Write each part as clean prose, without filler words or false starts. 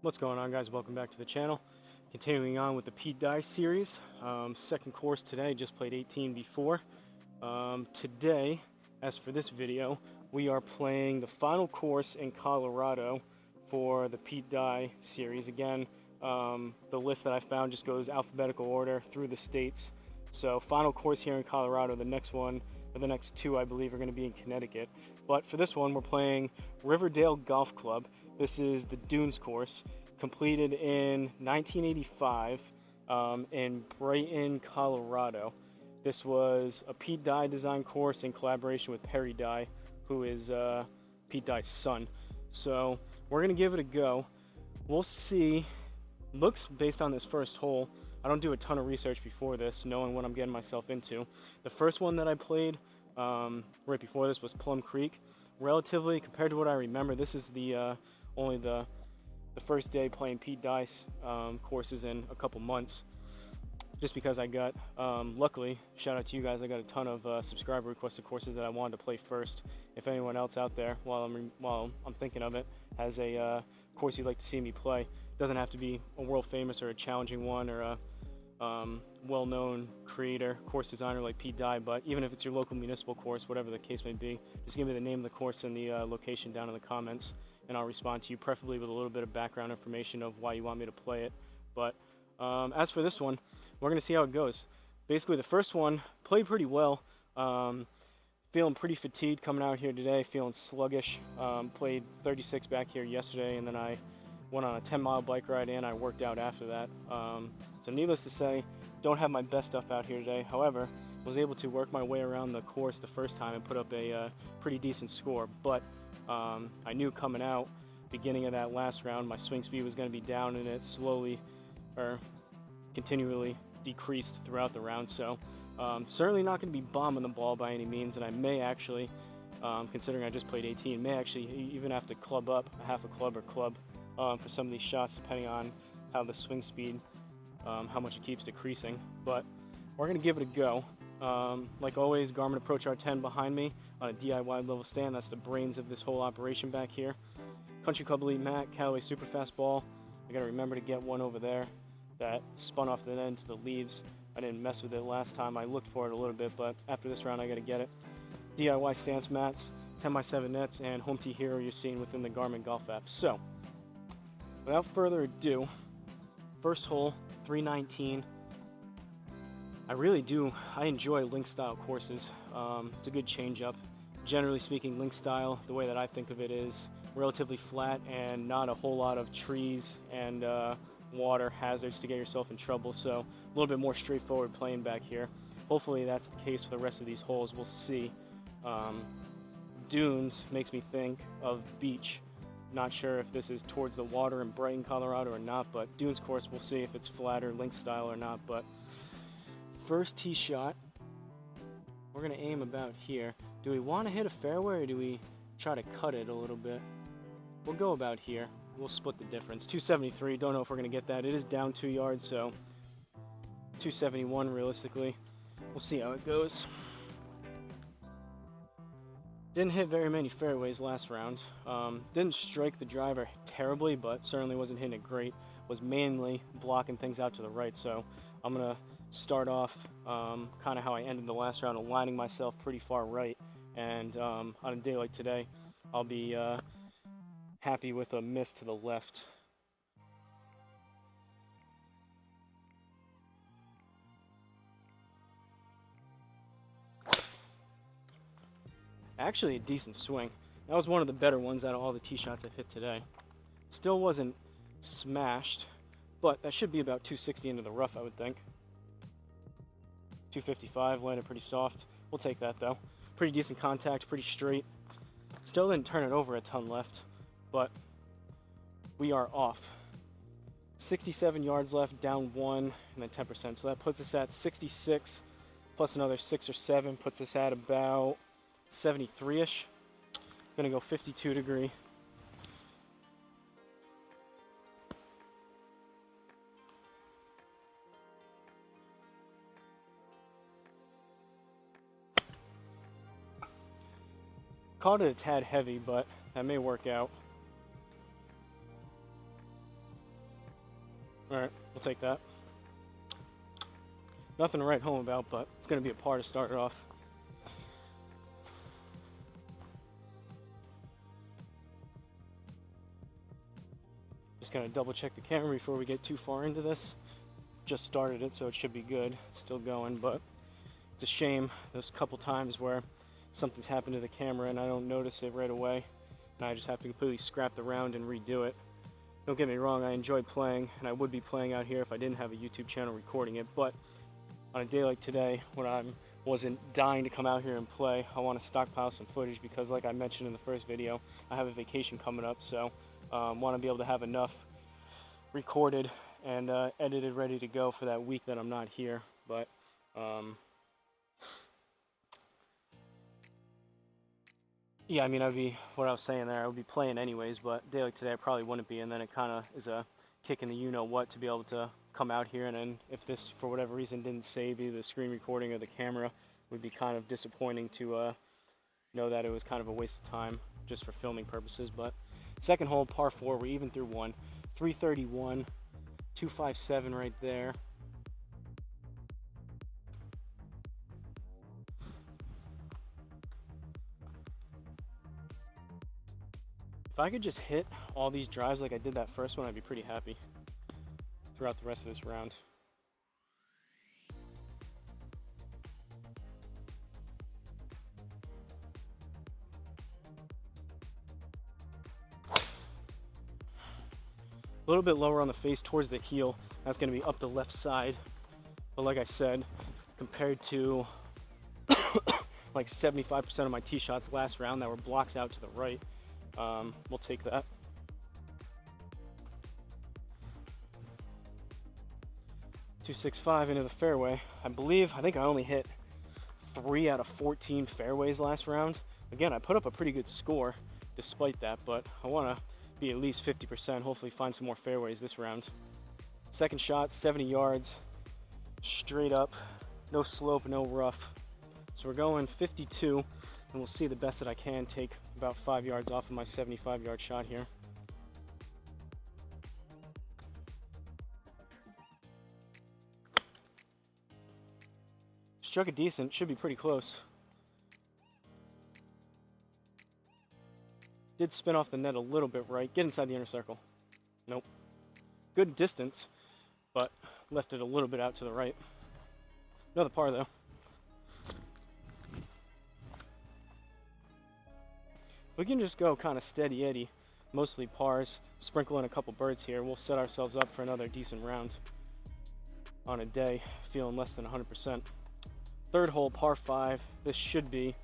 What's going on, guys? Welcome back to the channel. Continuing on with the Pete Dye series. Second course today, just played 18 before. Today, as for this video, we are playing the final course in Colorado for the Pete Dye series. Again, the list that I found just goes alphabetical order through the states. So final course here in Colorado. The next one, or the next two, I believe, are going to be in Connecticut. But for this one, we're playing Riverdale Golf Club. This is the Dunes course, completed in 1985 in Brighton, Colorado. This was a Pete Dye design course in collaboration with Perry Dye, who is Pete Dye's son. So we're going to give it a go. We'll see. Looks, based on this first hole, I don't do a ton of research before this, knowing what I'm getting myself into. The first one that I played right before this was Plum Creek. Relatively, compared to what I remember, this is the only the first day playing Pete Dye courses in a couple months. Just because I got, luckily, shout out to you guys, I got a ton of subscriber requested courses that I wanted to play first. If anyone else out there, while I'm thinking of it, has a course you'd like to see me play, doesn't have to be a world famous or a challenging one or a well-known creator, course designer like Pete Dye, but even if it's your local municipal course, whatever the case may be, just give me the name of the course and the location down in the comments, and I'll respond to you, preferably with a little bit of background information of why you want me to play it. But as for this one, we're going to see how it goes. Basically, the first one played pretty well. Feeling pretty fatigued coming out here today, feeling sluggish. Played 36 back here yesterday, and then I went on a 10-mile bike ride and I worked out after that. So needless to say, don't have my best stuff out here today. However, was able to work my way around the course the first time and put up a pretty decent score. But I knew coming out, beginning of that last round, my swing speed was going to be down, and it slowly or continually decreased throughout the round. So certainly not going to be bombing the ball by any means, and I may actually, considering I just played 18, may actually even have to club up a half a club or club for some of these shots, depending on how the swing speed, how much it keeps decreasing. But we're going to give it a go. Like always, Garmin Approach R10 behind me on a DIY level stand. That's the brains of this whole operation back here. Country Club Elite Mat, Callaway Super Fast Ball. I got to remember to get one over there that spun off the end to the leaves. I didn't mess with it last time. I looked for it a little bit, but after this round I got to get it. DIY stance mats, 10x7 nets, and Home Tee Hero you're seeing within the Garmin Golf app. So without further ado, first hole, 319. I enjoy link style courses. It's a good change up. Generally speaking, link style, the way that I think of it, is relatively flat and not a whole lot of trees and water hazards to get yourself in trouble. So a little bit more straightforward playing back here. Hopefully that's the case for the rest of these holes. We'll see. Dunes makes me think of beach. Not sure if this is towards the water in Brighton, Colorado or not, but Dunes course, we'll see if it's flat or link style or not. But first tee shot, we're going to aim about here. Do we want to hit a fairway or do we try to cut it a little bit? We'll go about here. We'll split the difference. 273, don't know if we're going to get that. It is down 2 yards, so 271 realistically. We'll see how it goes. Didn't hit very many fairways last round. Didn't strike the driver terribly, but certainly wasn't hitting it great. Was mainly blocking things out to the right, so I'm going to start off kind of how I ended the last round, aligning myself pretty far right. And on a day like today, I'll be happy with a miss to the left. Actually a decent swing. That was one of the better ones out of all the tee shots I've hit today. Still wasn't smashed, but that should be about 260 into the rough, I would think. 255, landed pretty soft. We'll take that though. Pretty decent contact, pretty straight. Still didn't turn it over a ton left, but we are off. 67 yards left, down 1, and then 10%. So that puts us at 66, plus another 6 or 7, puts us at about 73-ish. Gonna go 52 degree. Caught it a tad heavy, but that may work out. Alright, we'll take that. Nothing to write home about, but it's going to be a par to start it off. Just going to double check the camera before we get too far into this. Just started it, so it should be good. Still going, but it's a shame. There's a couple times where something's happened to the camera and I don't notice it right away, and I just have to completely scrap the round and redo it. Don't get me wrong, I enjoy playing, and I would be playing out here if I didn't have a YouTube channel recording it, but on a day like today, when I wasn't dying to come out here and play, I want to stockpile some footage because, like I mentioned in the first video, I have a vacation coming up, so want to be able to have enough recorded and edited, ready to go for that week that I'm not here. But yeah, I mean, what I was saying there, I would be playing anyways, but a day like today I probably wouldn't be, and then it kind of is a kick in the you-know-what to be able to come out here, and then if this, for whatever reason, didn't save either the screen recording or the camera, it would be kind of disappointing to know that it was kind of a waste of time just for filming purposes. But second hole, par 4, we're even through one. 331, 257 right there. If I could just hit all these drives like I did that first one, I'd be pretty happy throughout the rest of this round. A little bit lower on the face towards the heel. That's going to be up the left side. But like I said, compared to like 75% of my tee shots last round that were blocks out to the right, we'll take that. .265 into the fairway. I think I only hit 3 out of 14 fairways last round. Again, I put up a pretty good score despite that, but I want to be at least 50%, hopefully find some more fairways this round. Second shot, 70 yards, straight up, no slope, no rough. So we're going 52, and we'll see the best that I can, take about 5 yards off of my 75-yard shot here. Struck it decent, should be pretty close. Did spin off the net a little bit right. Get inside the inner circle. Nope. Good distance, but left it a little bit out to the right. Another par though. We can just go kind of steady Eddie, mostly pars, sprinkle in a couple birds here. We'll set ourselves up for another decent round on a day, feeling less than 100%. Third hole, par 5. This should be,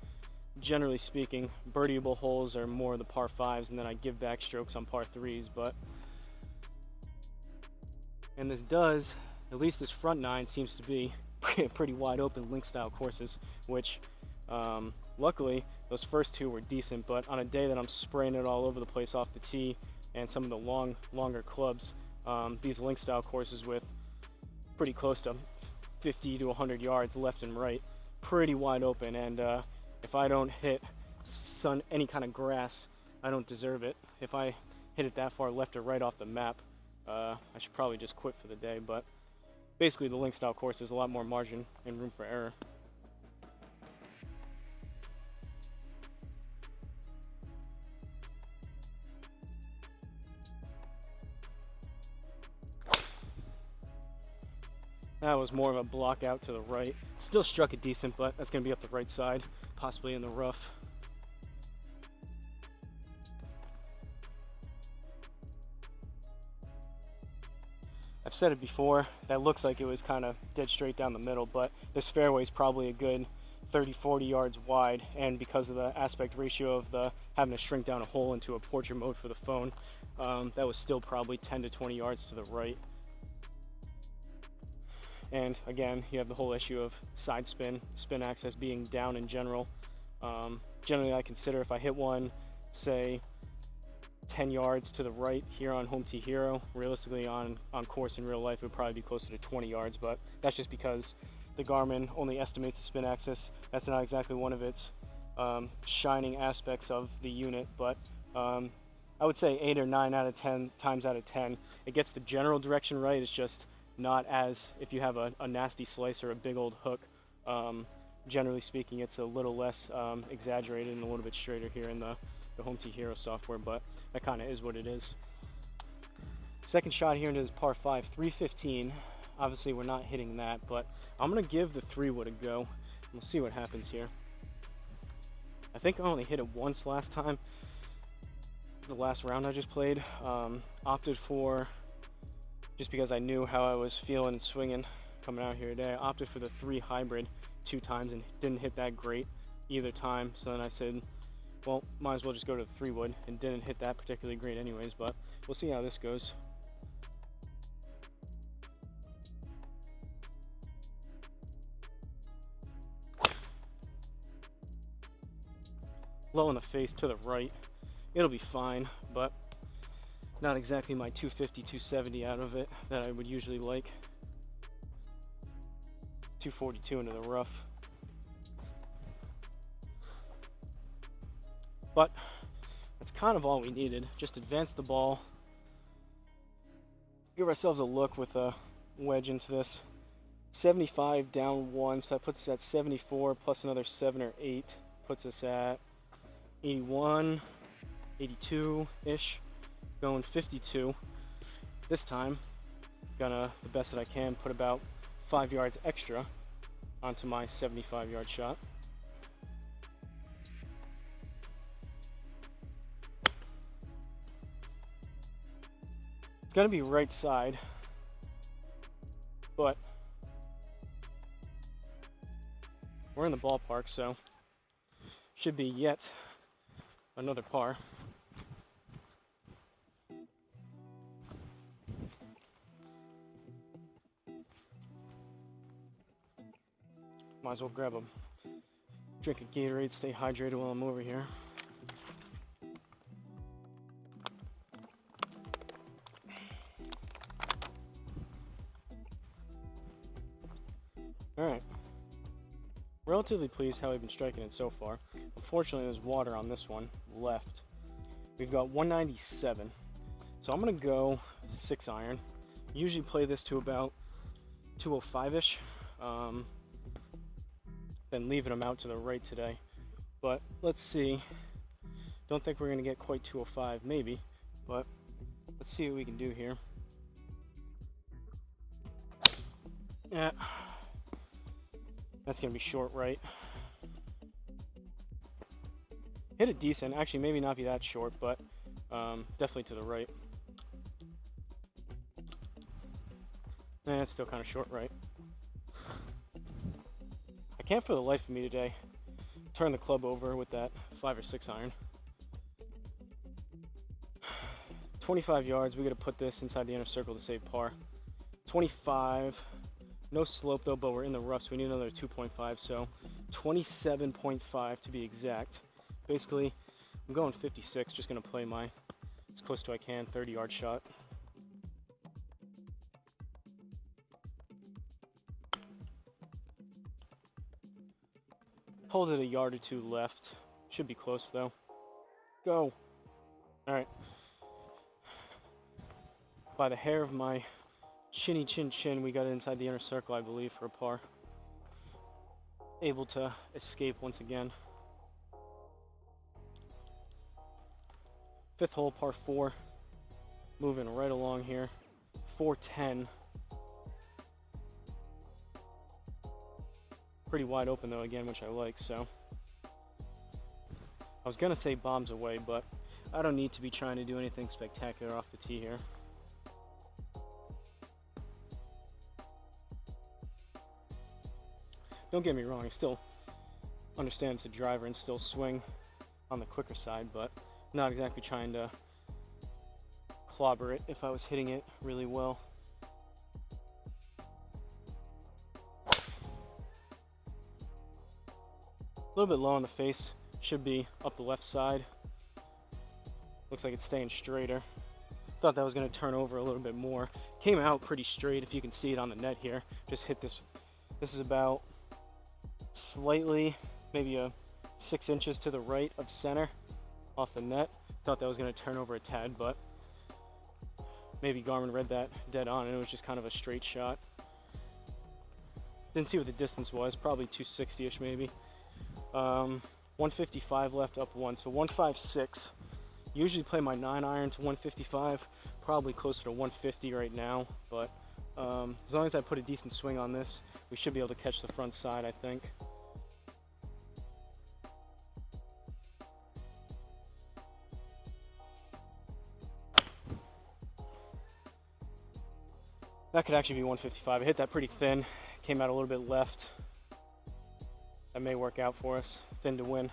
generally speaking, birdieable holes are more the par 5s, and then I give back strokes on par 3s, and this does, at least this front 9 seems to be pretty wide open link style courses, which luckily those first 2 were decent, but on a day that I'm spraying it all over the place off the tee and some of the longer clubs, these link style courses with pretty close to 50 to 100 yards left and right, pretty wide open, and if I don't hit any kind of grass, I don't deserve it. If I hit it that far left or right off the map, I should probably just quit for the day, but basically the link style course is a lot more margin and room for error. That was more of a block out to the right. Still struck it decent, but that's going to be up the right side, possibly in the rough. I've said it before, that looks like it was kind of dead straight down the middle, but this fairway is probably a good 30-40 yards wide, and because of the aspect ratio of having to shrink down a hole into a portrait mode for the phone, that was still probably 10 to 20 yards to the right. And again, you have the whole issue of side spin axis being down in general. Generally, I consider if I hit one, say 10 yards to the right here on Home Tee Hero, realistically on course in real life, it would probably be closer to 20 yards, but that's just because the Garmin only estimates the spin axis. That's not exactly one of its shining aspects of the unit, but I would say 8 or 9 out of 10 times out of 10, it gets the general direction right. It's just not as, if you have a nasty slice or a big old hook, generally speaking, it's a little less exaggerated and a little bit straighter here in the Home T Hero software, but that kind of is what it is. Second shot here into this par 5, 315. Obviously, we're not hitting that, but I'm going to give the 3-wood a go. We'll see what happens here. I think I only hit it once last time. The last round I just played. Opted for, just because I knew how I was feeling and swinging coming out here today, I opted for the 3 hybrid 2 times and didn't hit that great either time. So then I said, well, might as well just go to the 3-wood, and didn't hit that particularly great anyways, but we'll see how this goes. Low in the face to the right. It'll be fine, but not exactly my 250, 270 out of it that I would usually like. 242 into the rough. But that's kind of all we needed. Just advance the ball. Give ourselves a look with a wedge into this. 75 down 1, so that puts us at 74 plus another 7 or 8. Puts us at 81, 82-ish, going 52. This time, gonna, the best that I can, put about 5 yards extra onto my 75-yard shot. It's gonna be right side, but we're in the ballpark, so should be yet another par. Might as well grab a drink of Gatorade, stay hydrated while I'm over here. Alright. Relatively pleased how we've been striking it so far. Unfortunately, there's water on this one left. We've got 197. So I'm going to go 6 iron. Usually play this to about 205-ish. Been leaving them out to the right today. But let's see. Don't think we're going to get quite 205, maybe. But let's see what we can do here. Yeah. That's going to be short right. Hit it decent. Actually, maybe not be that short, but definitely to the right. And it's still kind of short right. I can't for the life of me today turn the club over with that 5 or 6 iron. 25 yards. We got to put this inside the inner circle to save par. 25. No slope though, but we're in the rough, so we need another 2.5, so 27.5 to be exact. Basically, I'm going 56, just going to play my, as close to I can, 30-yard shot. Hold it a yard or 2 left. Should be close though. Go. Alright. By the hair of my chinny chin, we got it inside the inner circle, I believe, for a par. Able to escape once again. 5th hole, par 4. Moving right along here. 410. Pretty wide open though again, which I like, so. I was gonna say bombs away, but I don't need to be trying to do anything spectacular off the tee here. Don't get me wrong, I still understand it's a driver and still swing on the quicker side, but not exactly trying to clobber it if I was hitting it really well. A little bit low on the face, should be up the left side. Looks like it's staying straighter. Thought that was going to turn over a little bit more. Came out pretty straight, if you can see it on the net here. Just hit this. This is about slightly, maybe a 6 inches to the right of center off the net. Thought that was going to turn over a tad, but maybe Garmin read that dead on and it was just kind of a straight shot. Didn't see what the distance was, probably 260-ish maybe. 155 left, up 1, so 156. Usually play my 9-iron to 155, probably closer to 150 right now, but as long as I put a decent swing on this, we should be able to catch the front side, I think. That could actually be 155. I hit that pretty thin, came out a little bit left. That may work out for us. Thin to win.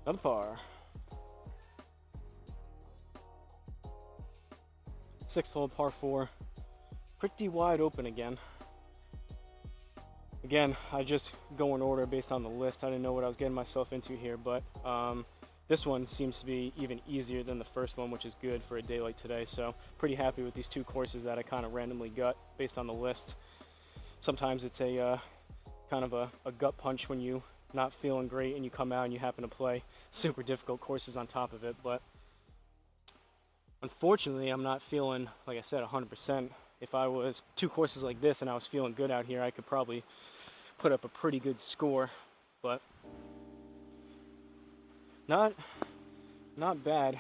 Another par. 6th hole, par 4. Pretty wide open again. Again, I just go in order based on the list. I didn't know what I was getting myself into here, but this one seems to be even easier than the first one, which is good for a day like today. So pretty happy with these two courses that I kind of randomly got based on the list. Sometimes it's a kind of a gut punch when you not feeling great and you come out and you happen to play super difficult courses on top of it, but unfortunately I'm not feeling, like I said, 100%. If I was two courses like this and I was feeling good out here, I could probably put up a pretty good score, but not bad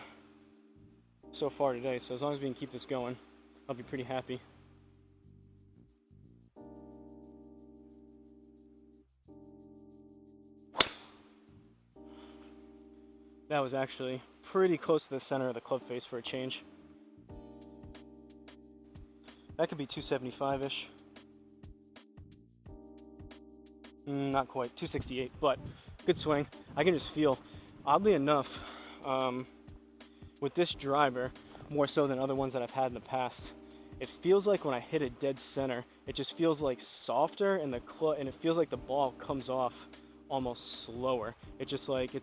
so far today. So as long as we can keep this going, I'll be pretty happy. That was actually pretty close to the center of the club face for a change. That could be 275-ish. Not quite, 268, but good swing. I can just feel, oddly enough, with this driver, more so than other ones that I've had in the past, it feels like when I hit it dead center, it just feels like softer, and and it feels like the ball comes off almost slower. It's just like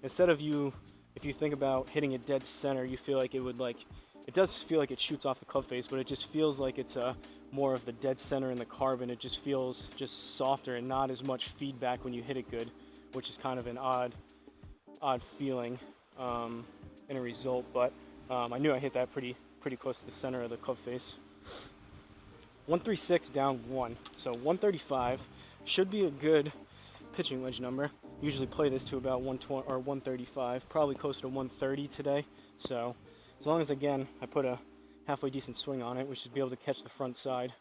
instead of if you think about hitting it dead center, you feel like it does feel like it shoots off the club face, but it just feels like it's more of the dead center in the carbon. It just feels just softer and not as much feedback when you hit it good, which is kind of an odd feeling in a result. But I knew I hit that pretty close to the center of the club face. 136 down 1, so 135 should be a good pitching wedge number. Usually play this to about 120 or 135, probably closer to 130 today. So as long as, again, I put a halfway decent swing on it, we should be able to catch the front side.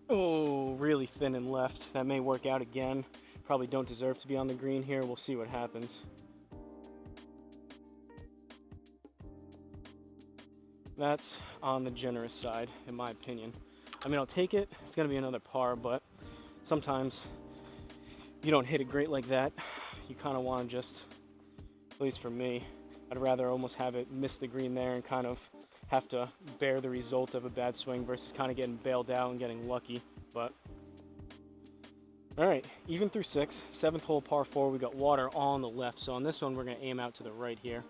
Oh, really thin and left. That may work out again. Probably don't deserve to be on the green here. We'll see what happens. That's on the generous side, in my opinion. I mean, I'll take it. It's going to be another par, but sometimes you don't hit it great like that. You kind of want to just, at least for me, I'd rather almost have it miss the green there and kind of have to bear the result of a bad swing versus kind of getting bailed out and getting lucky. But all right, even through 6, 7th hole, par 4. We got water all on the left, so on this one we're going to aim out to the right here.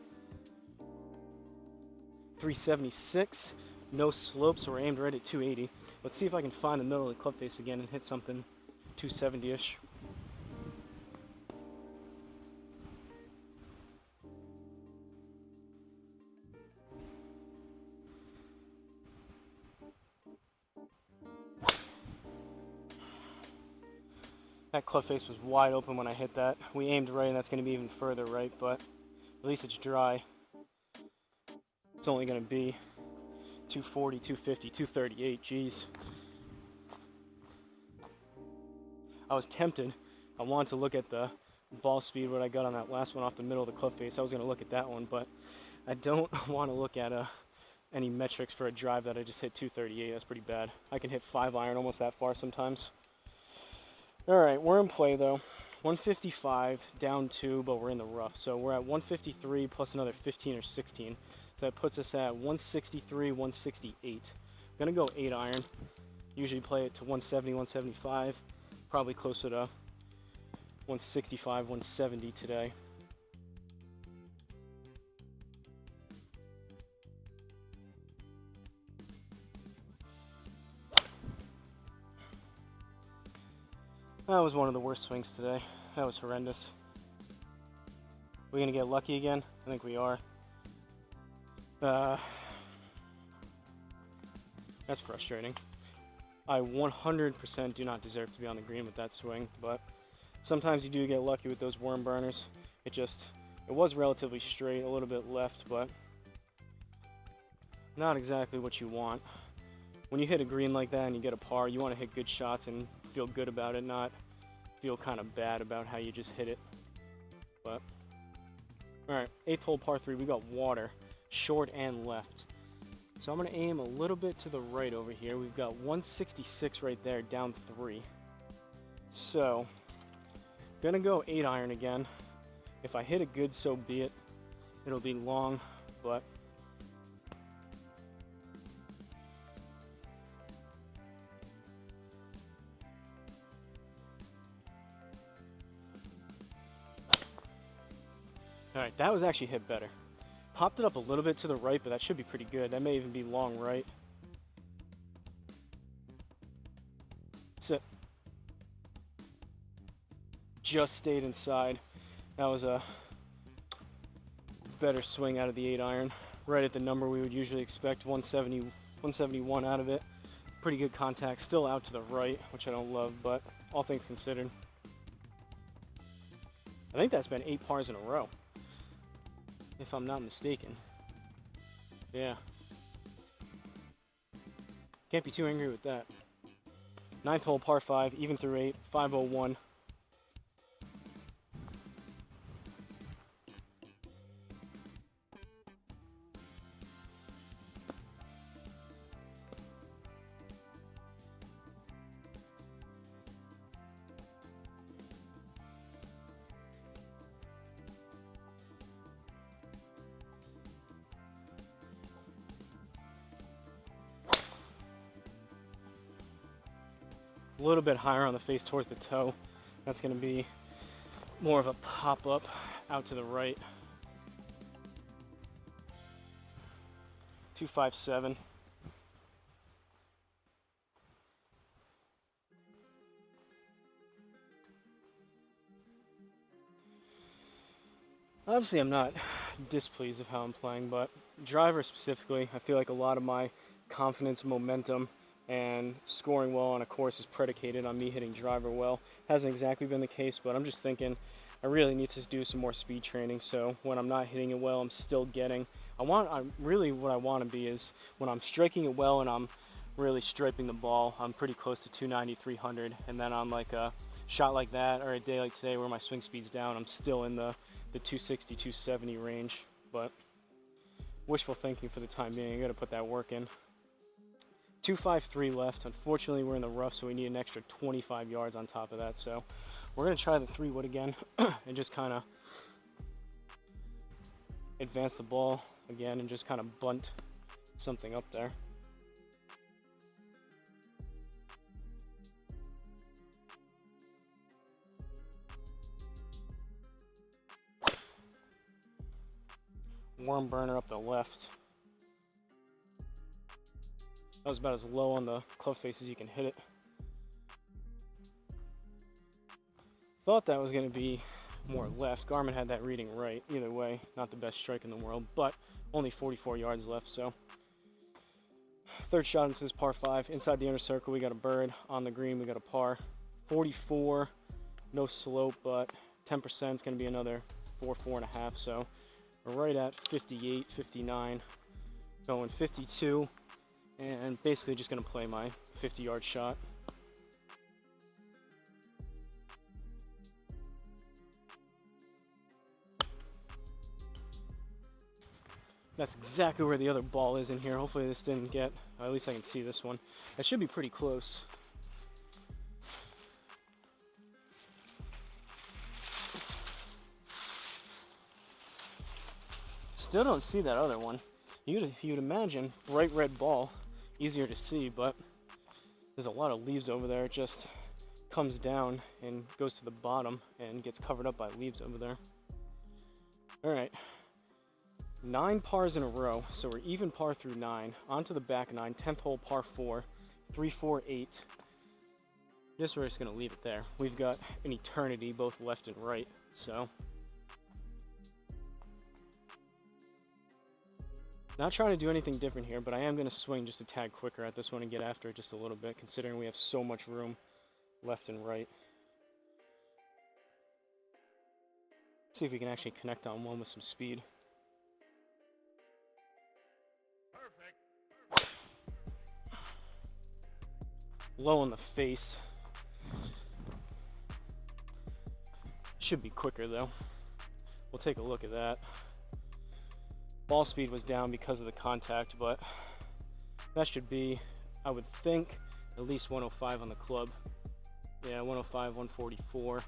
376, no slope, so we're aimed right at 280. Let's see if I can find the middle of the club face again and hit something 270-ish. That club face was wide open when I hit that. We aimed right, and that's going to be even further right, but at least it's dry. It's only going to be 240, 250, 238, geez. I was tempted. I wanted to look at the ball speed, what I got on that last one off the middle of the club face. I was going to look at that one, but I don't want to look at any metrics for a drive that I just hit 238. That's pretty bad. I can hit 5-iron almost that far sometimes. All right, we're in play though. 155 down 2, but we're in the rough. So we're at 153 plus another 15 or 16. So that puts us at 163, 168. I'm gonna go 8-iron. Usually play it to 170, 175. Probably closer to 165, 170 today. That was one of the worst swings today. That was horrendous. We're gonna get lucky again? I think we are. That's frustrating. I 100% do not deserve to be on the green with that swing, but sometimes you do get lucky with those worm burners. It was relatively straight, a little bit left, but not exactly what you want. When you hit a green like that and you get a par, you want to hit good shots and feel good about it, not feel kind of bad about how you just hit it. But alright, 8th hole par 3, we got water, short and left. So I'm going to aim a little bit to the right over here. We've got 166 right there, down 3. So, going to go 8 iron again. If I hit it good, so be it. It'll be long, but alright, that was actually hit better. Popped it up a little bit to the right, but that should be pretty good. That may even be long right. Sit. Just stayed inside. That was a better swing out of the 8 iron. Right at the number we would usually expect, 170, 171 out of it. Pretty good contact, still out to the right, which I don't love, but all things considered. I think that's been 8 pars in a row, if I'm not mistaken. Yeah. Can't be too angry with that. 9th hole par 5, even through 8, 501. A little bit higher on the face towards the toe. That's going to be more of a pop-up out to the right. 257. Obviously, I'm not displeased with how I'm playing, but driver specifically, I feel like a lot of my confidence, momentum, and scoring well on a course is predicated on me hitting driver well. Hasn't exactly been the case, but I'm just thinking I really need to do some more speed training, so when I'm not hitting it well, I'm still getting. Really what I want to be is when I'm striking it well and I'm really striping the ball, I'm pretty close to 290, 300, and then on like a shot like that or a day like today where my swing speed's down, I'm still in the 260, 270 range. But wishful thinking for the time being. I got to put that work in. 253 left. Unfortunately, we're in the rough, so we need an extra 25 yards on top of that. So we're going to try the 3-wood again and just kind of advance the ball again and just kind of bunt something up there. Worm burner up the left. That was about as low on the club face as you can hit it. Thought that was going to be more left. Garmin had that reading right. Either way, not the best strike in the world, but only 44 yards left, so. Third shot into this par 5. Inside the inner circle, we got a bird. On the green, we got a par. 44, no slope, but 10% is going to be another 4.5, so we're right at 58, 59, going 52. And basically just going to play my 50-yard shot. That's exactly where the other ball is in here. Hopefully this didn't get, at least I can see this one. That should be pretty close. Still don't see that other one. You'd imagine bright red ball, easier to see, but there's a lot of leaves over there. It just comes down and goes to the bottom and gets covered up by leaves over there. All right, 9 pars in a row, so we're even par through 9. On to the back 9, 10th hole par 4, 3, 4, 8. This we're just going to leave it there. We've got an eternity both left and right, so. Not trying to do anything different here, but I am going to swing just a tad quicker at this one and get after it just a little bit, considering we have so much room left and right. See if we can actually connect on one with some speed. Perfect. Low on the face. Should be quicker though. We'll take a look at that. Ball speed was down because of the contact, but that should be, I would think, at least 105 on the club. Yeah, 105, 144.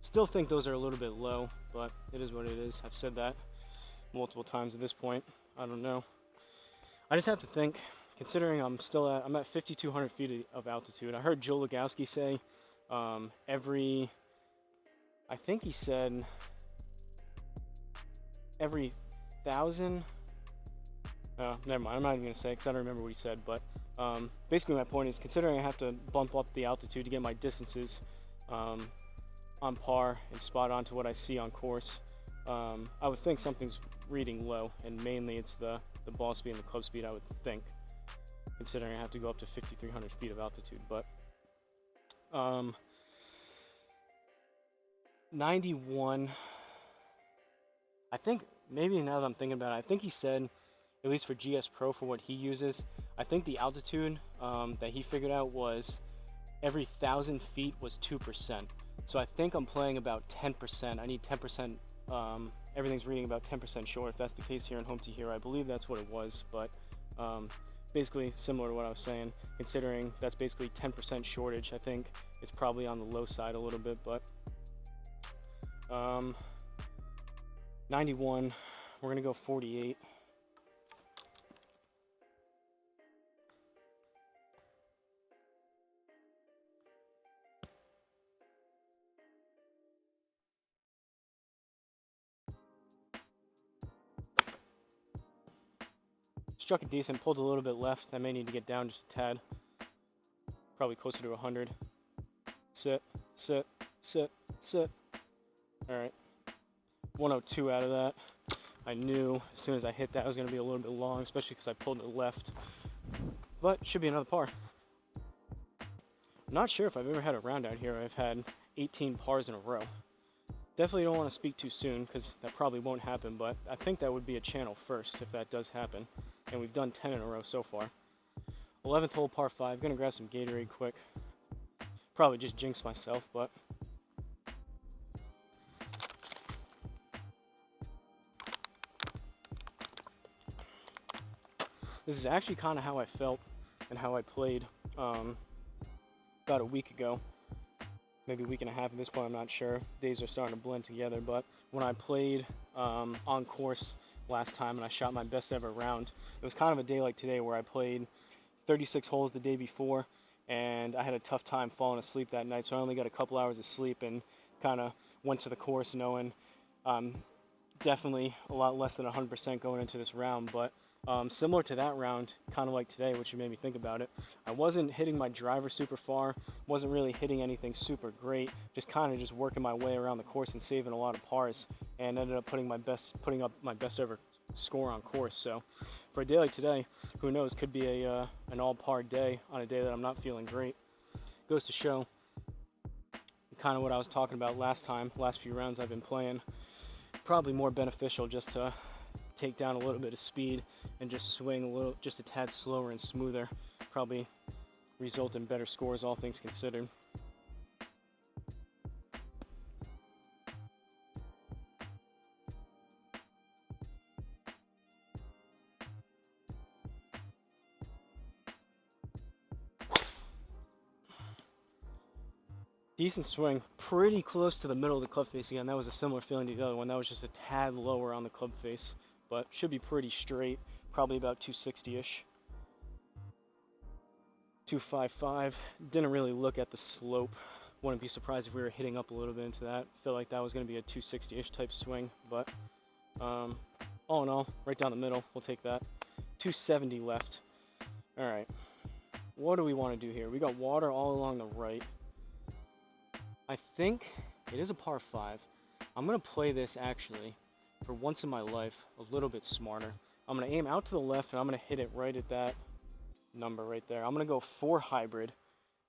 Still think those are a little bit low, but it is what it is. I've said that multiple times at this point. I don't know. I just have to think, considering I'm at 5,200 feet of altitude. I heard Joe Legowski say I think he said every 1,000. Never mind. I'm not even gonna say because I don't remember what he said. But basically, my point is, considering I have to bump up the altitude to get my distances on par and spot on to what I see on course, I would think something's reading low, and mainly it's the ball speed and the club speed. I would think, considering I have to go up to 5,300 feet of altitude, but 91. I think maybe now that I'm thinking about it, I think he said, at least for GS Pro, for what he uses, I think the altitude that he figured out was every 1,000 feet was 2%. So I think I'm playing about 10%. I need 10%. Everything's reading about 10% short. If that's the case here in Home to Hero, I believe that's what it was. But basically similar to what I was saying, considering that's basically 10% shortage. I think it's probably on the low side a little bit, but 91. We're gonna go 48. Struck it decent, pulled a little bit left. I may need to get down just a tad. Probably closer to 100. Sit, sit, sit, sit. All right. 102 out of that. I knew as soon as I hit that it was going to be a little bit long, especially because I pulled to the left. But should be another par. I'm not sure if I've ever had a round out here where I've had 18 pars in a row. Definitely don't want to speak too soon because that probably won't happen, but I think that would be a channel first if that does happen. And we've done 10 in a row so far. 11th hole, par 5. Gonna grab some Gatorade quick. Probably just jinx myself, but this is actually kind of how I felt and how I played about a week ago. Maybe a week and a half at this point, I'm not sure. Days are starting to blend together, but when I played on course last time and I shot my best ever round, it was kind of a day like today where I played 36 holes the day before and I had a tough time falling asleep that night, so I only got a couple hours of sleep and kind of went to the course knowing definitely a lot less than 100% going into this round. But similar to that round, kind of like today, which made me think about it, I wasn't hitting my driver super far, wasn't really hitting anything super great, just kind of just working my way around the course and saving a lot of pars, and ended up putting up my best ever score on course. So for a day like today, who knows, could be an all par day on a day that I'm not feeling great. Goes to show kind of what I was talking about last few rounds I've been playing, probably more beneficial just to take down a little bit of speed and just swing just a tad slower and smoother, probably result in better scores, all things considered. Decent swing, pretty close to the middle of the club face again. That was a similar feeling to the other one. That was just a tad lower on the club face, but should be pretty straight, probably about 260-ish. 255. Didn't really look at the slope. Wouldn't be surprised if we were hitting up a little bit into that. Feel like that was going to be a 260-ish type swing, but all in all, right down the middle. We'll take that. 270 left. All right. What do we want to do here? We got water all along the right. I think it is a par 5. I'm going to play this actually, for once in my life, a little bit smarter. I'm going to aim out to the left and I'm going to hit it right at that number right there. I'm going to go 4 hybrid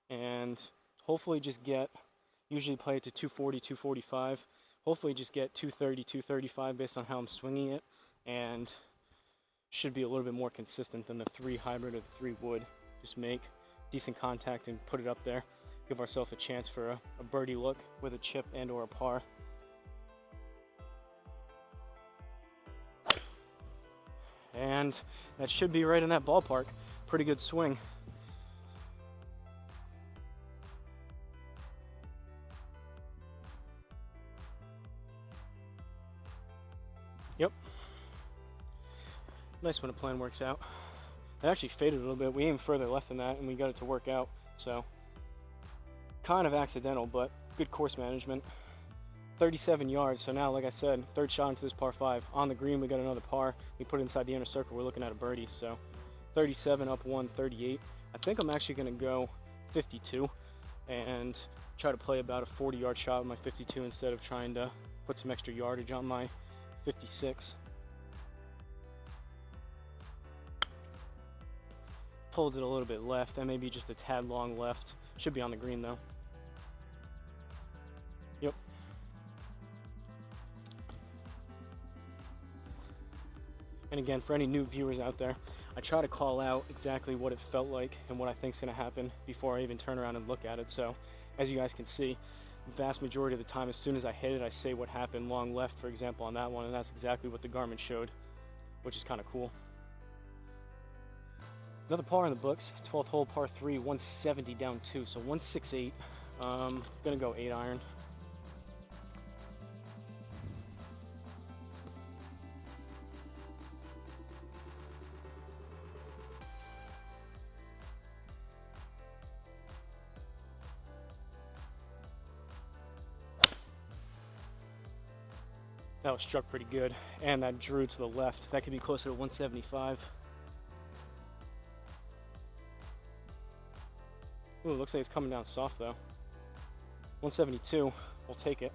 and hopefully just get, usually play it to 240, 245. Hopefully just get 230, 235 based on how I'm swinging it, and should be a little bit more consistent than the 3 hybrid or the 3 wood. Just make decent contact and put it up there. Give ourselves a chance for a birdie look with a chip and or a par. And that should be right in that ballpark. Pretty good swing. Yep. Nice when a plan works out. It actually faded a little bit. We aimed further left than that and we got it to work out. So kind of accidental, but good course management. 37 yards, so now, like I said, 3rd shot into this par 5. On the green, we got another par. We put it inside the inner circle. We're looking at a birdie, so 37 up 1, 38. I think I'm actually going to go 52 and try to play about a 40-yard shot with my 52 instead of trying to put some extra yardage on my 56. Pulled it a little bit left. That may be just a tad long left. Should be on the green, though. Yep. And again, for any new viewers out there, I try to call out exactly what it felt like and what I think is going to happen before I even turn around and look at it. So, as you guys can see, the vast majority of the time, as soon as I hit it, I say what happened long left, for example, on that one, and that's exactly what the Garmin showed, which is kind of cool. Another par in the books, 12th hole, par 3, 170 down 2, so 168. Gonna go 8 iron. That was struck pretty good, and that drew to the left. That could be closer to 175. Ooh, looks like it's coming down soft though. 172, we'll take it.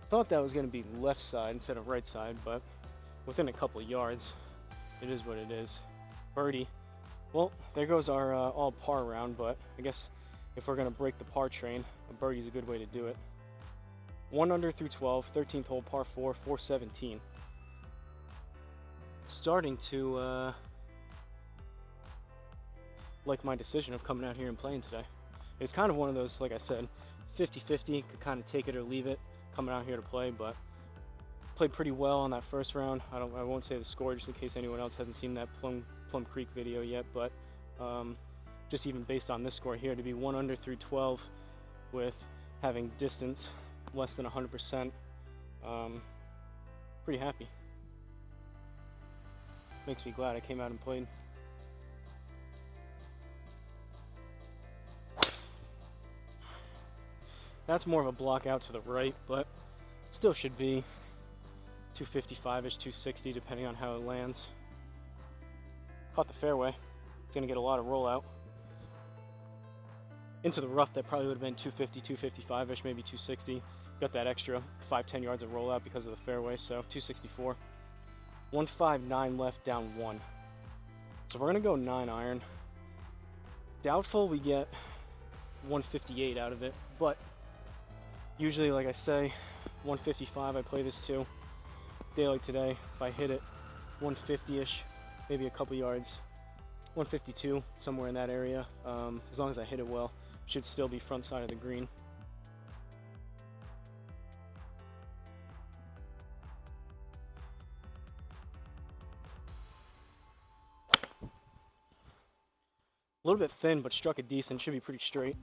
Thought that was going to be left side instead of right side, but within a couple of yards, it is what it is. Birdie. Well, there goes our all par round, but I guess if we're going to break the par train, a birdie is a good way to do it. 1 under through 12, 13th hole, par 4, 417. Starting to like my decision of coming out here and playing today. It's kind of one of those, like I said, 50-50, could kind of take it or leave it coming out here to play, but played pretty well on that first round. I won't say the score just in case anyone else hasn't seen that Plum Creek video yet, but just even based on this score here, to be 1 under through 12 with having distance less than 100%, pretty happy. Makes me glad I came out and played. That's more of a block out to the right, but still should be 255-ish, 260, depending on how it lands. Caught the fairway. It's going to get a lot of rollout. Into the rough, that probably would have been 250, 255-ish, maybe 260. Got that extra 5-10 yards of rollout because of the fairway, so 264. 159 left, down 1. So we're going to go 9 iron. Doubtful we get 158 out of it, but usually, like I say, 155 I play this too. Day like today, if I hit it 150-ish, maybe a couple yards, 152, somewhere in that area, as long as I hit it well, should still be front side of the green. A little bit thin, but struck it decent. Should be pretty straight.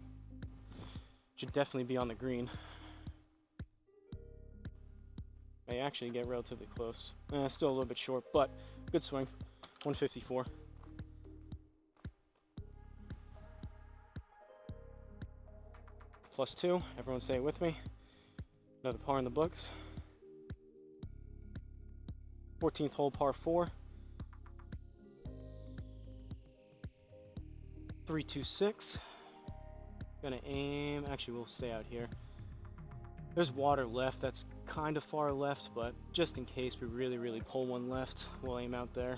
Should definitely be on the green. May actually get relatively close. Still a little bit short, but good swing. 154. +2. Everyone say it with me. Another par in the books. 14th hole, par 4. 326. Gonna aim, actually we'll stay out here. There's water left, that's kind of far left, but just in case we really pull one left, we'll aim out there.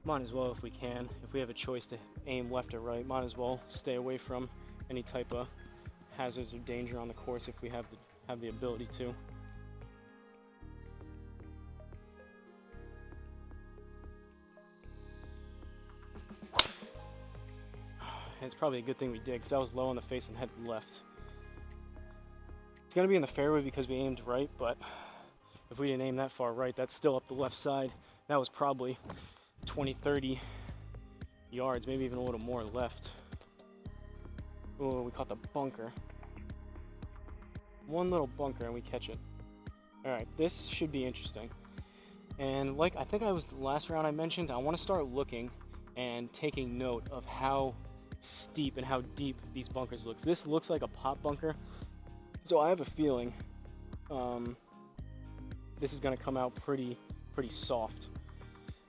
Might as well if we can. If we have a choice to aim left or right, might as well stay away from any type of hazards or danger on the course if we have the ability to. It's probably a good thing we did, because that was low on the face and headed left. It's going to be in the fairway because we aimed right, but if we didn't aim that far right, that's still up the left side. That was probably 20-30 yards, maybe even a little more left. Oh, we caught the bunker. One little bunker and we catch it. Alright, this should be interesting. And like I think I was the last round I mentioned, I want to start looking and taking note of how steep and how deep these bunkers look. This looks like a pop bunker, so I have a feeling this is going to come out pretty soft.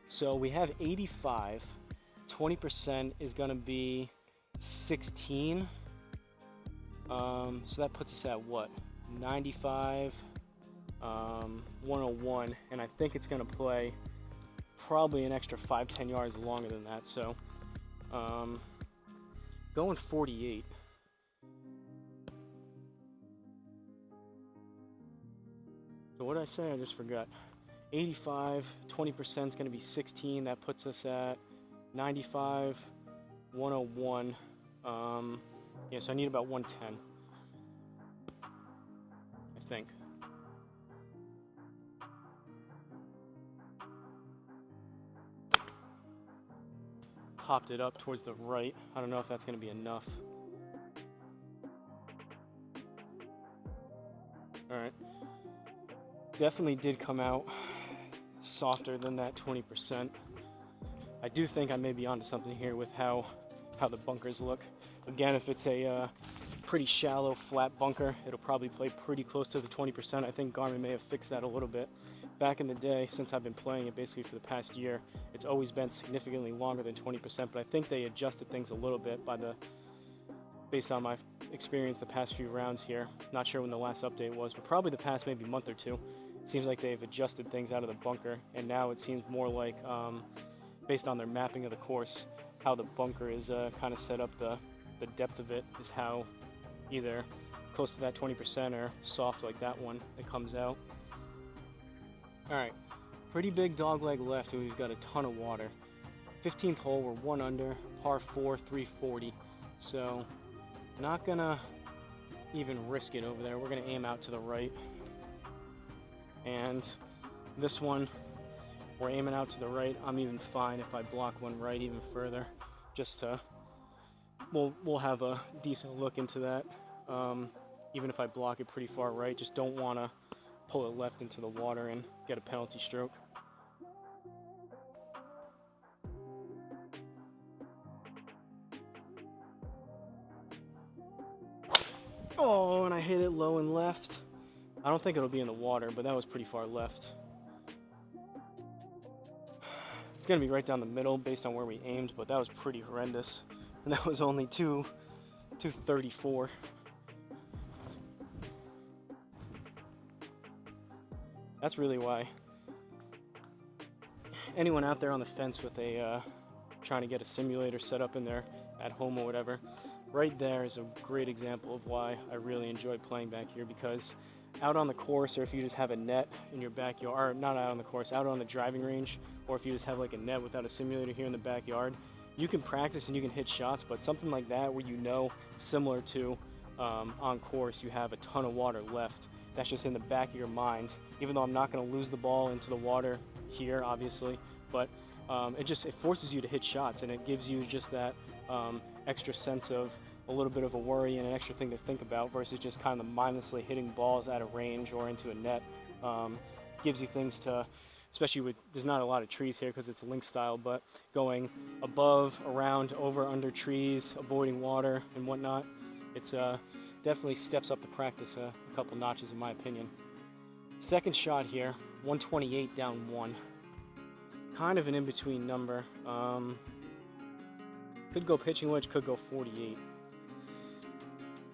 So we have 85, 20% is going to be 16, so that puts us at what, 95, 101, and I think it's going to play probably an extra 5-10 yards longer than that, so going 48. So what did I say? I just forgot. 85, 20% is going to be 16. That puts us at 95, 101. Yeah, so I need about 110, I think. Popped it up towards the right. I don't know if that's going to be enough. Alright. Definitely did come out softer than that 20%. I do think I may be onto something here with how the bunkers look. Again, if it's a pretty shallow, flat bunker, it'll probably play pretty close to the 20%. I think Garmin may have fixed that a little bit. Back in the day, since I've been playing it basically for the past year, it's always been significantly longer than 20%, but I think they adjusted things a little bit based on my experience the past few rounds here. Not sure when the last update was, but probably the past maybe month or two. It seems like they've adjusted things out of the bunker, and now it seems more like, based on their mapping of the course, how the bunker is kind of set up, the depth of it is how either close to that 20% or soft like that one that comes out. Alright, pretty big dog leg left, and we've got a ton of water. 15th hole, we're 1 under, par 4, 340. So, not gonna even risk it over there. We're gonna aim out to the right. And this one, we're aiming out to the right. I'm even fine if I block one right even further. Just to, we'll have a decent look into that. Even if I block it pretty far right, just don't wanna pull it left into the water and get a penalty stroke. Oh, and I hit it low and left. I don't think it'll be in the water, but that was pretty far left. It's gonna be right down the middle based on where we aimed, but that was pretty horrendous. And that was only 234. That's really why anyone out there on the fence with a trying to get a simulator set up in there at home or whatever, right there is a great example of why I really enjoy playing back here, because out on the course, or if you just have a net in your backyard, or not out on the course, out on the driving range, or if you just have like a net without a simulator here in the backyard, you can practice and you can hit shots, but something like that where similar to on course, you have a ton of water left. That's just in the back of your mind, even though I'm not going to lose the ball into the water here, obviously, but it forces you to hit shots, and it gives you just that extra sense of a little bit of a worry and an extra thing to think about versus just kind of mindlessly hitting balls out of range or into a net. Gives you things to, especially there's not a lot of trees here because it's a link style, but going above, around, over, under trees, avoiding water and whatnot, it's definitely steps up the practice a couple notches in my opinion. Second shot here, 128 down 1. Kind of an in-between number. Could Could go pitching wedge, could go 48.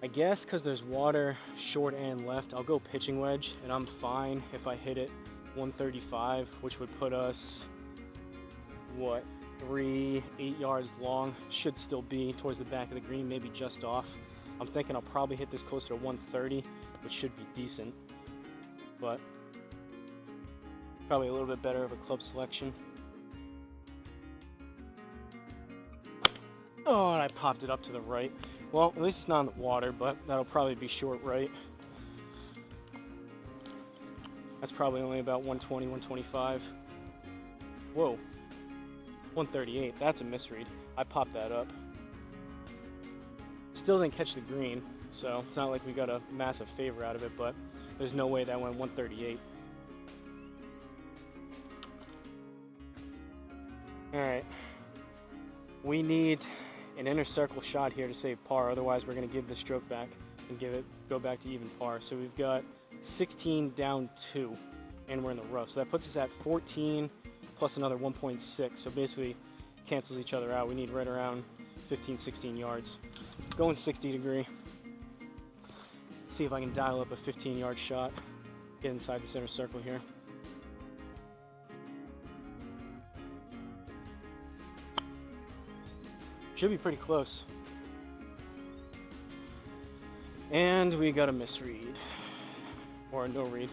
I guess because there's water short and left, I'll go pitching wedge, and I'm fine if I hit it 135, which would put us, what, 8 yards long. Should still be towards the back of the green, maybe just off. I'm thinking I'll probably hit this closer to 130, which should be decent, but probably a little bit better of a club selection. Oh, and I popped it up to the right. Well, at least it's not in the water, but that'll probably be short right. That's probably only about 120, 125. Whoa, 138, that's a misread. I popped that up. Still didn't catch the green, so it's not like we got a massive favor out of it, but there's no way that went 138. All right, we need an inner circle shot here to save par, otherwise we're going to give the stroke back and go back to even par. So we've got 16 down 2, and we're in the rough. So that puts us at 14 plus another 1.6. So basically cancels each other out. We need right around 15, 16 yards. Going 60 degree. See if I can dial up a 15-yard shot. Get inside the center circle here. Should be pretty close. And we got a misread. Or a no read.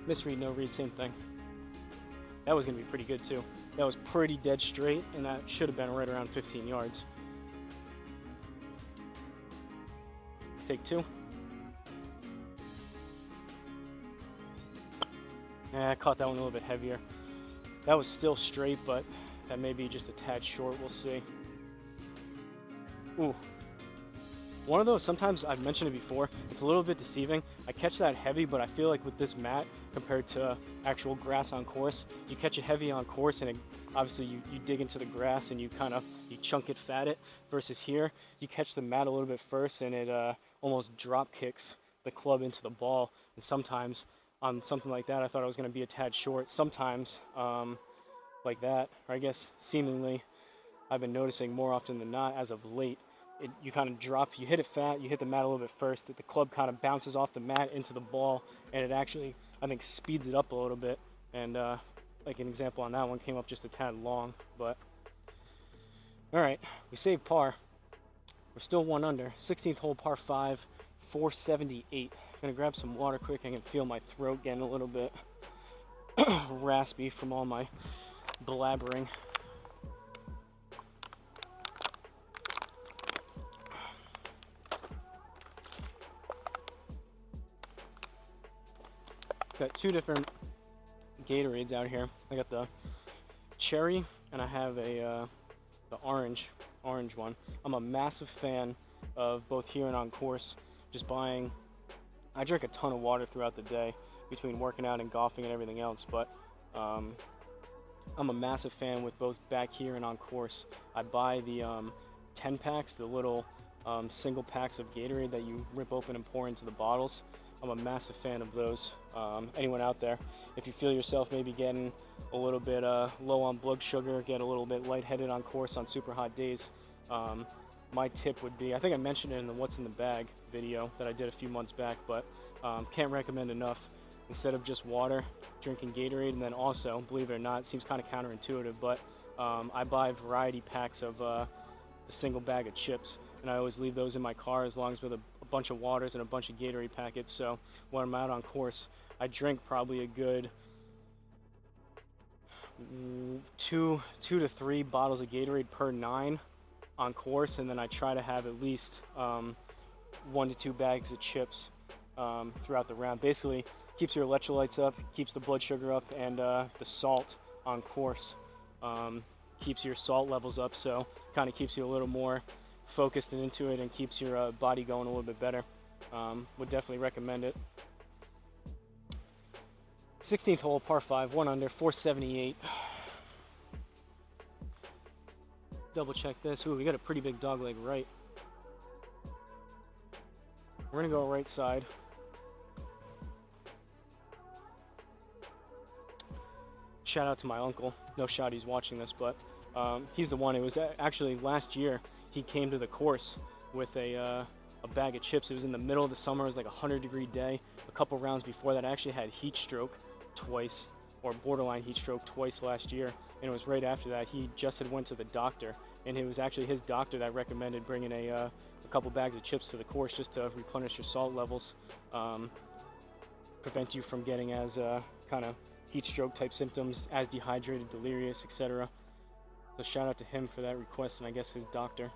Misread, no read, same thing. That was going to be pretty good too. That was pretty dead straight, and that should have been right around 15 yards. Take 2. I caught that one a little bit heavier. That was still straight, but that may be just a tad short. We'll see. Ooh. One of those, sometimes I've mentioned it before, it's a little bit deceiving. I catch that heavy, but I feel like with this mat, compared to actual grass on course, you catch it heavy on course, and obviously you dig into the grass and you chunk it, fat it, versus here, you catch the mat a little bit first, and it almost drop kicks the club into the ball. And sometimes on something like that, I thought I was going to be a tad short. Sometimes like that, or I guess seemingly, I've been noticing more often than not as of late, you kind of drop, you hit it fat, you hit the mat a little bit first, the club kind of bounces off the mat into the ball, and it actually, I think, speeds it up a little bit. And like an example on that one, came up just a tad long. But all right, we saved par. We're still 1 under. 16th hole, par 5, 478. I'm gonna grab some water quick. I can feel my throat getting a little bit raspy from all my blabbering. Got 2 different Gatorades out here. I got the cherry, and I have the orange one. I'm a massive fan of both here and on course. Just buying, I drink a ton of water throughout the day between working out and golfing and everything else, but I'm a massive fan with both back here and on course. I buy the 10 packs, the little single packs of Gatorade that you rip open and pour into the bottles. I'm a massive fan of those. Anyone out there, if you feel yourself maybe getting a little bit low on blood sugar, get a little bit lightheaded on course on super hot days, my tip would be, I think I mentioned it in the What's in the Bag video that I did a few months back, but can't recommend enough. Instead of just water, drinking Gatorade, and then also, believe it or not, it seems kind of counterintuitive, but I buy variety packs of the single bag of chips, and I always leave those in my car as long as with a bunch of waters and a bunch of Gatorade packets. So when I'm out on course, I drink probably a good 2 to 3 bottles of Gatorade per 9 on course, and then I try to have at least 1 to 2 bags of chips throughout the round. Basically keeps your electrolytes up, keeps the blood sugar up, and the salt on course keeps your salt levels up, so kind of keeps you a little more focused and into it, and keeps your body going a little bit better. Would definitely recommend it. 16th hole, par 5, 1 under, 478. Double check this. Ooh, we got a pretty big dog leg right. We're gonna go right side. Shout out to my uncle. No shot he's watching this, but He's the one. It was actually last year he came to the course with a bag of chips. It was in the middle of the summer. It was like a 100-degree day. A couple rounds before that, I actually had heat stroke twice, or borderline heat stroke twice last year. And it was right after that he just had went to the doctor, and it was actually his doctor that recommended bringing a couple bags of chips to the course just to replenish your salt levels, prevent you from getting as kind of heat stroke type symptoms, as dehydrated, delirious, etc. So shout out to him for that request, and I guess his doctor.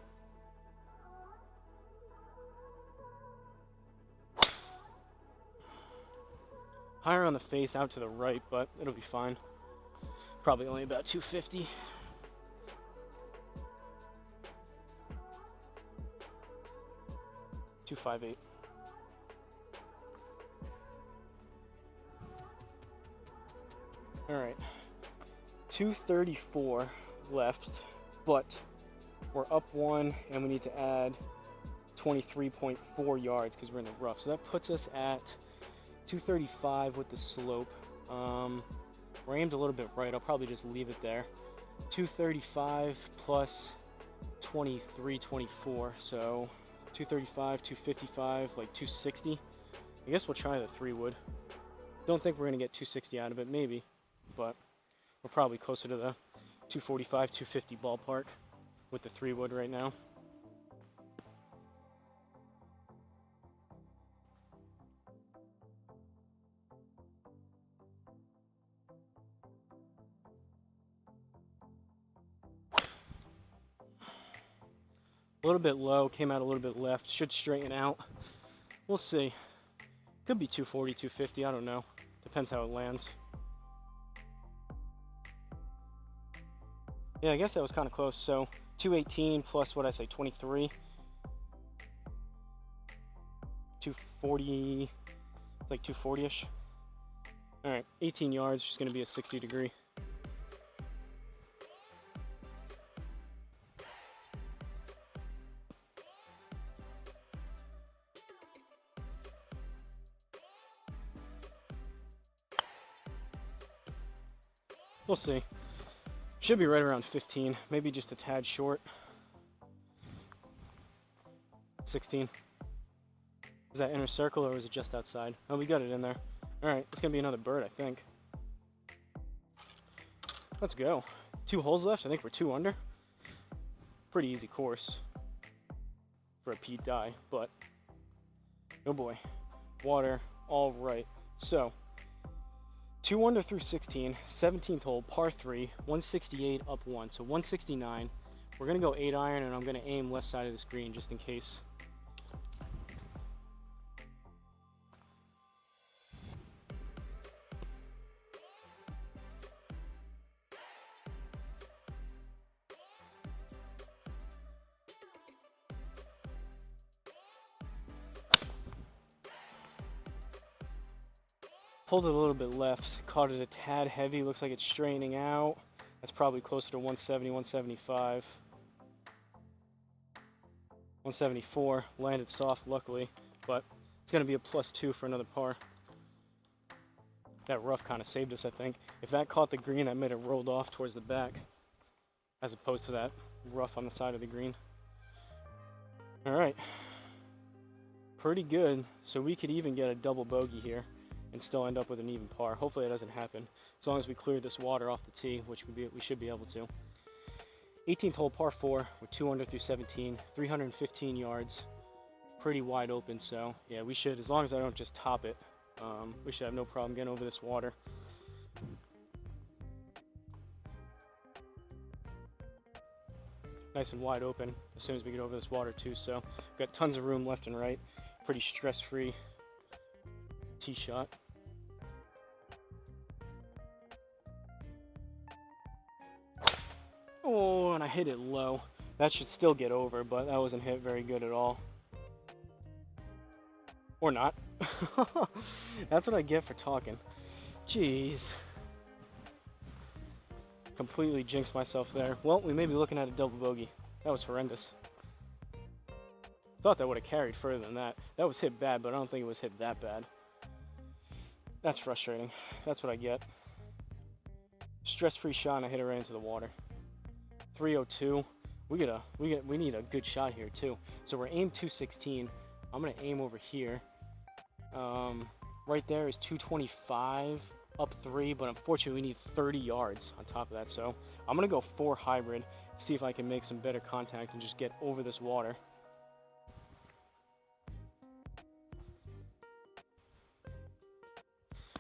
Higher on the face, out to the right, but it'll be fine. Probably only about 250. $258. All right, 234 left, but we're up one, and we need to add 23.4 yards because we're in the rough. So that puts us at 235 with the slope. We're aimed a little bit right. I'll probably just leave it there. 235 plus 23, 24. So 235, 255, like 260. I guess we'll try the 3-wood. Don't think we're gonna get 260 out of it, maybe, but we're probably closer to the 245, 250 ballpark with the 3-wood right now. A little bit low, came out a little bit left, should straighten out. We'll see. Could be 240, 250, I don't know. Depends how it lands. Yeah, I guess that was kind of close. So 218 plus what I say, 23. 240, it's like 240-ish. All right, 18 yards, just gonna be a 60-degree. We'll see. Should be right around 15, maybe just a tad short. 16. Is that inner circle or is it just outside? Oh, we got it in there. All right, it's gonna be another bird, I think. Let's go. 2 holes left. I think we're 2 under. Pretty easy course for a Pete die, but oh boy, water. All right. So 2 under through 16, 17th hole, par 3, 168 up 1, so 169. We're gonna go 8 iron, and I'm gonna aim left side of the screen just in case. Pulled it a little bit left, caught it a tad heavy, looks like it's straightening out. That's probably closer to 170, 175. 174, landed soft luckily, but it's gonna be a +2 for another par. That rough kind of saved us, I think. If that caught the green, that might have rolled off towards the back, as opposed to that rough on the side of the green. All right, pretty good. So we could even get a double bogey here and still end up with an even par. Hopefully it doesn't happen, as long as we clear this water off the tee, which we should be able to. 18th hole, par 4, with 2 under through 17, 315 yards, pretty wide open. So yeah, we should, as long as I don't just top it, we should have no problem getting over this water. Nice and wide open as soon as we get over this water too. So we've got tons of room left and right, pretty stress-free tee shot. Oh, and I hit it low. That should still get over, but that wasn't hit very good at all. Or not. That's what I get for talking. Jeez. Completely jinxed myself there. Well, we may be looking at a double bogey. That was horrendous. Thought that would have carried further than that. That was hit bad, but I don't think it was hit that bad. That's frustrating. That's what I get. Stress-free shot, and I hit it right into the water. 302. We need a good shot here too. So we're aim 216. I'm gonna aim over here. Right there is 225 up 3, but unfortunately we need 30 yards on top of that. So I'm gonna go 4 hybrid, see if I can make some better contact and just get over this water.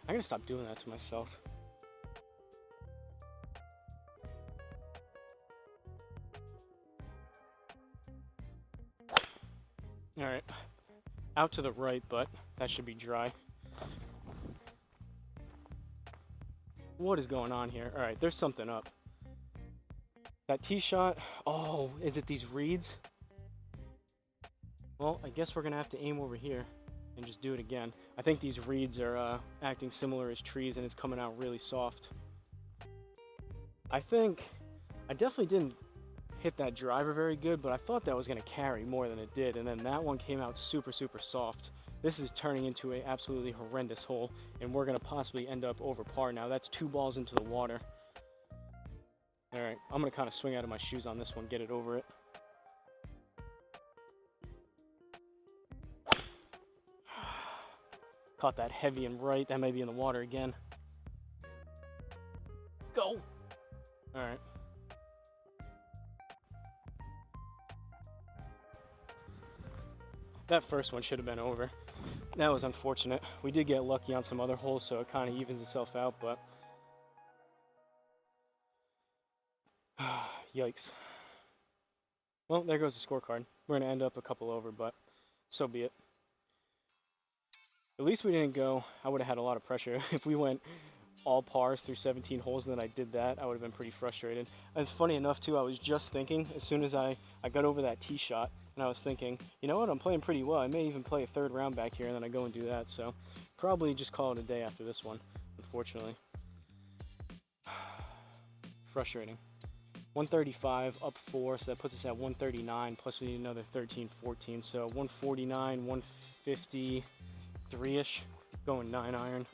I gotta stop doing that to myself. All right, out to the right, but that should be dry. What is going on here? All right, there's something up. That tee shot, oh, is it these reeds? Well, I guess we're gonna have to aim over here and just do it again. I think these reeds are acting similar as trees and it's coming out really soft. I definitely didn't hit that driver very good, but I thought that was gonna carry more than it did, and then that one came out super soft. This is turning into an absolutely horrendous hole, and we're gonna possibly end up over par now. That's 2 balls into the water. All right, I'm gonna kind of swing out of my shoes on this one, get it over it. Caught that heavy and right. That may be in the water again. Go! All right. That first one should have been over. That was unfortunate. We did get lucky on some other holes, so it kind of evens itself out, but yikes. Well, there goes the scorecard. We're going to end up a couple over, but so be it. At least we didn't go, I would have had a lot of pressure. If we went all pars through 17 holes and then I did that, I would have been pretty frustrated. And funny enough too, I was just thinking, as soon as I got over that tee shot, and I was thinking, you know what, I'm playing pretty well. I may even play a 3rd round back here, and then I go and do that. So probably just call it a day after this one, unfortunately. Frustrating. 135 up 4, so that puts us at 139, plus we need another 13, 14. So 149, 153-ish, going 9 iron.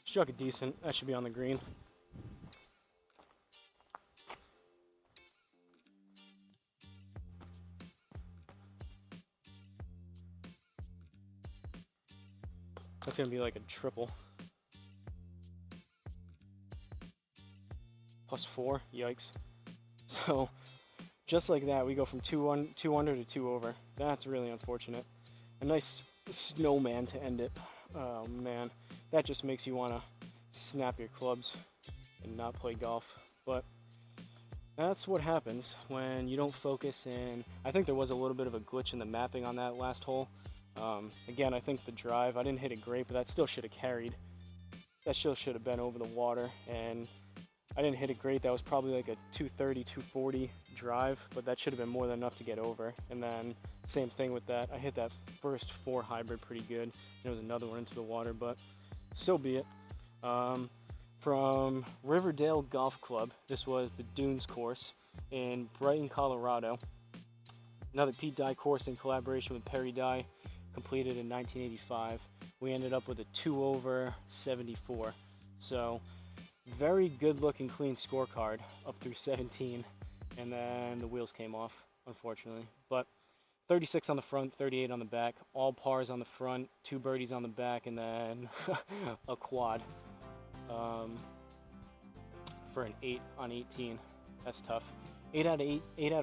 Struck it decent. That should be on the green. That's gonna be like a triple. +4, yikes. So just like that, we go from 2 under to 2 over. That's really unfortunate. A nice snowman to end it. Oh man, that just makes you want to snap your clubs and not play golf. But that's what happens when you don't focus in. I think there was a little bit of a glitch in the mapping on that last hole. Again, I think the drive, I didn't hit it great, but that still should have carried. That still should have been over the water, and I didn't hit it great. That was probably like a 230, 240 drive, but that should have been more than enough to get over. And then same thing with that. I hit that first 4 hybrid pretty good. There was another one into the water, but so be it. From Riverdale Golf Club, this was the Dunes course in Brighton, Colorado. Another Pete Dye course in collaboration with Perry Dye, completed in 1985. We ended up with a 2 over 74. So very good looking clean scorecard up through 17, and then the wheels came off, unfortunately. But 36 on the front, 38 on the back, all pars on the front, 2 birdies on the back, and then a quad for an 8 on 18. That's tough. 8 out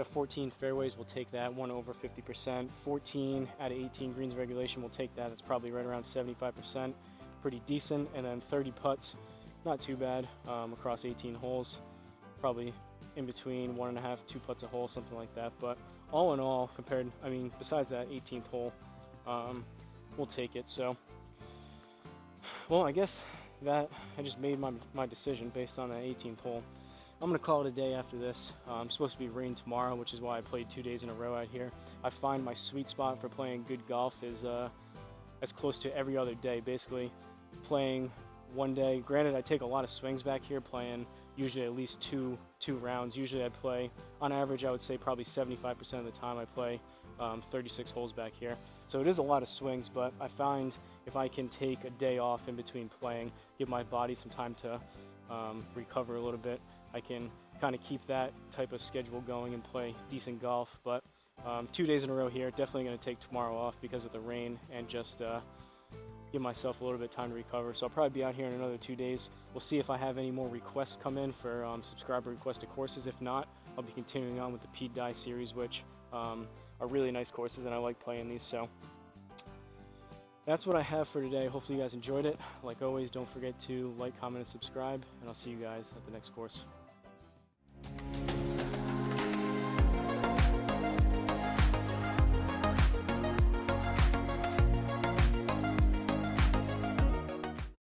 of 14 fairways will take that, 1 over 50%. 14 out of 18 greens regulation will take that. That's probably right around 75%. Pretty decent. And then 30 putts, not too bad, across 18 holes. Probably in between 1.5, 2 putts a hole, something like that. But all in all, besides that 18th hole, we'll take it. So, well, I guess that I just made my decision based on that 18th hole. I'm going to call it a day after this. I'm supposed to be rain tomorrow, which is why I played 2 days in a row out here. I find my sweet spot for playing good golf is as close to every other day, basically playing one day. Granted, I take a lot of swings back here playing usually at least two rounds. Usually I play, on average, I would say probably 75% of the time I play 36 holes back here. So it is a lot of swings, but I find if I can take a day off in between playing, give my body some time to recover a little bit, I can kind of keep that type of schedule going and play decent golf. But 2 days in a row here, definitely going to take tomorrow off because of the rain and just give myself a little bit of time to recover. So I'll probably be out here in another 2 days. We'll see if I have any more requests come in for subscriber requested courses. If not, I'll be continuing on with the Pete Dye series, which are really nice courses and I like playing these. So that's what I have for today. Hopefully you guys enjoyed it. Like always, don't forget to like, comment, and subscribe, and I'll see you guys at the next course.